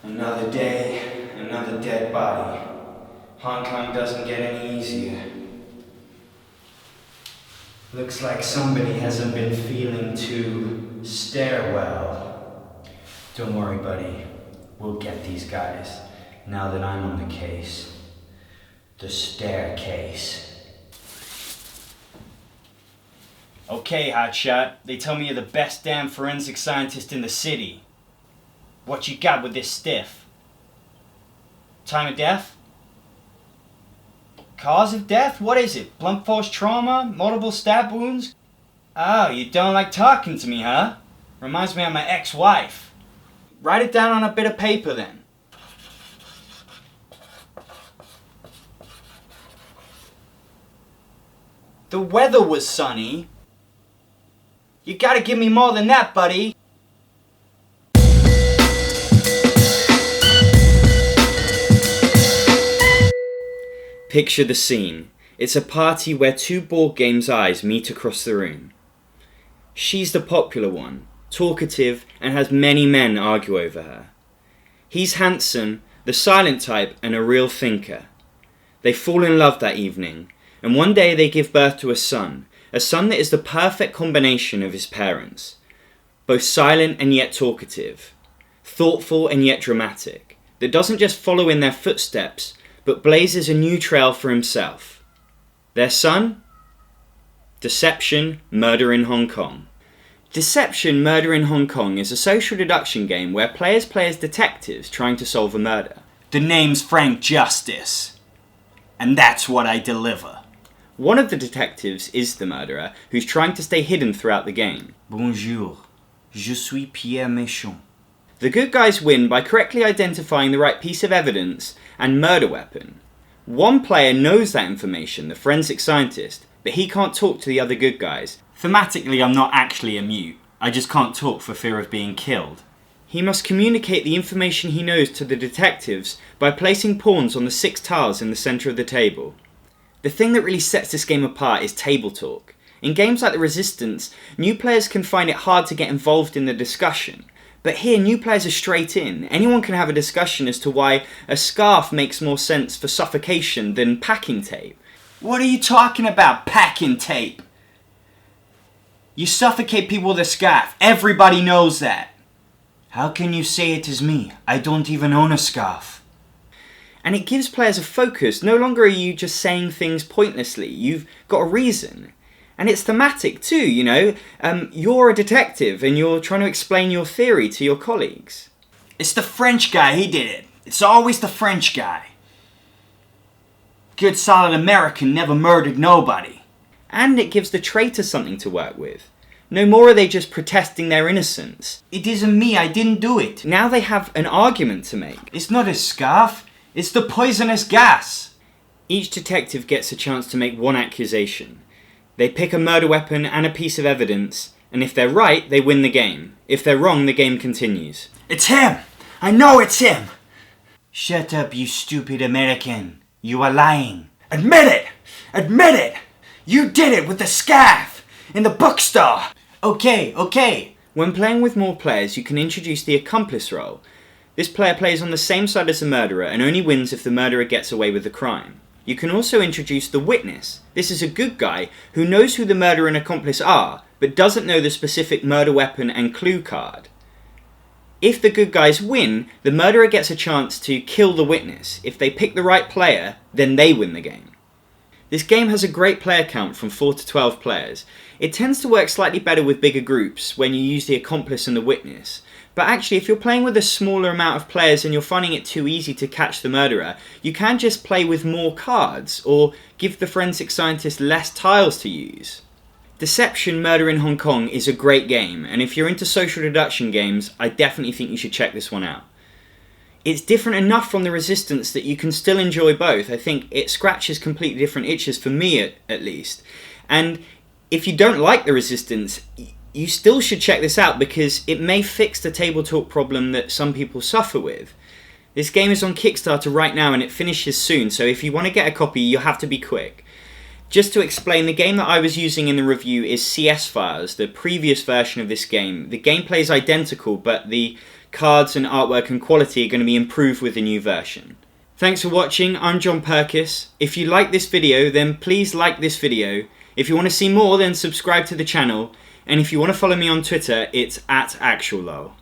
Another day, another dead body. Hong Kong doesn't get any easier. Looks like somebody hasn't been feeling too well. Don't worry, buddy. We'll get these guys, now that I'm on the case. The staircase. Okay, hotshot. They tell me you're the best damn forensic scientist in the city. What you got with this stiff? Time of death? Cause of death? What is it? Blunt force trauma? Multiple stab wounds? Oh, you don't like talking to me, huh? Reminds me of my ex-wife. Write it down on a bit of paper then. The weather was sunny. You gotta give me more than that, buddy. Picture the scene. It's a party where two board games' eyes meet across the room. She's the popular one, talkative, and has many men argue over her. He's handsome, the silent type, and a real thinker. They fall in love that evening, and one day they give birth to a son that is the perfect combination of his parents. Both silent and yet talkative, thoughtful and yet dramatic, that doesn't just follow in their footsteps, but blazes a new trail for himself. Their son? Deception, Murder in Hong Kong. Deception, Murder in Hong Kong is a social deduction game where players play as detectives trying to solve a murder. The name's Frank Justice, and that's what I deliver. One of the detectives is the murderer, who's trying to stay hidden throughout the game. Bonjour, je suis Pierre Méchant. The good guys win by correctly identifying the right piece of evidence and murder weapon. One player knows that information, the forensic scientist, but he can't talk to the other good guys. Thematically, I'm not actually a mute. I just can't talk for fear of being killed. He must communicate the information he knows to the detectives by placing pawns on the 6 tiles in the centre of the table. The thing that really sets this game apart is table talk. In games like The Resistance, new players can find it hard to get involved in the discussion. But here, new players are straight in. Anyone can have a discussion as to why a scarf makes more sense for suffocation than packing tape. What are you talking about, packing tape? You suffocate people with a scarf. Everybody knows that. How can you say it is me? I don't even own a scarf. And it gives players a focus. No longer are you just saying things pointlessly. You've got a reason. And it's thematic too, you know. You're a detective and you're trying to explain your theory to your colleagues. It's the French guy, he did it. It's always the French guy. Good solid American never murdered nobody. And it gives the traitor something to work with. No more are they just protesting their innocence. It isn't me, I didn't do it. Now they have an argument to make. It's not a scarf, it's the poisonous gas. Each detective gets a chance to make one accusation. They pick a murder weapon and a piece of evidence, and if they're right, they win the game. If they're wrong, the game continues. It's him! I know it's him! Shut up, you stupid American. You are lying. Admit it! Admit it! You did it with the scarf! In the bookstore! Okay. When playing with more players, you can introduce the accomplice role. This player plays on the same side as the murderer and only wins if the murderer gets away with the crime. You can also introduce the witness. This is a good guy who knows who the murderer and accomplice are, but doesn't know the specific murder weapon and clue card. If the good guys win, the murderer gets a chance to kill the witness. If they pick the right player, then they win the game. This game has a great player count from 4 to 12 players. It tends to work slightly better with bigger groups when you use the accomplice and the witness. But actually, if you're playing with a smaller amount of players and you're finding it too easy to catch the murderer, you can just play with more cards, or give the forensic scientist less tiles to use. Deception, Murder in Hong Kong is a great game, and if you're into social deduction games, I definitely think you should check this one out. It's different enough from The Resistance that you can still enjoy both. I think it scratches completely different itches, for me at least. And if you don't like The Resistance, you still should check this out because it may fix the table talk problem that some people suffer with. This game is on Kickstarter right now and it finishes soon, so if you want to get a copy, you'll have to be quick. Just to explain, the game that I was using in the review is CS Files, the previous version of this game. The gameplay is identical, but the cards and artwork and quality are going to be improved with the new version. Thanks for watching, I'm John Perkis. If you like this video, then please like this video. If you want to see more, then subscribe to the channel. And if you want to follow me on Twitter, it's @Actualol.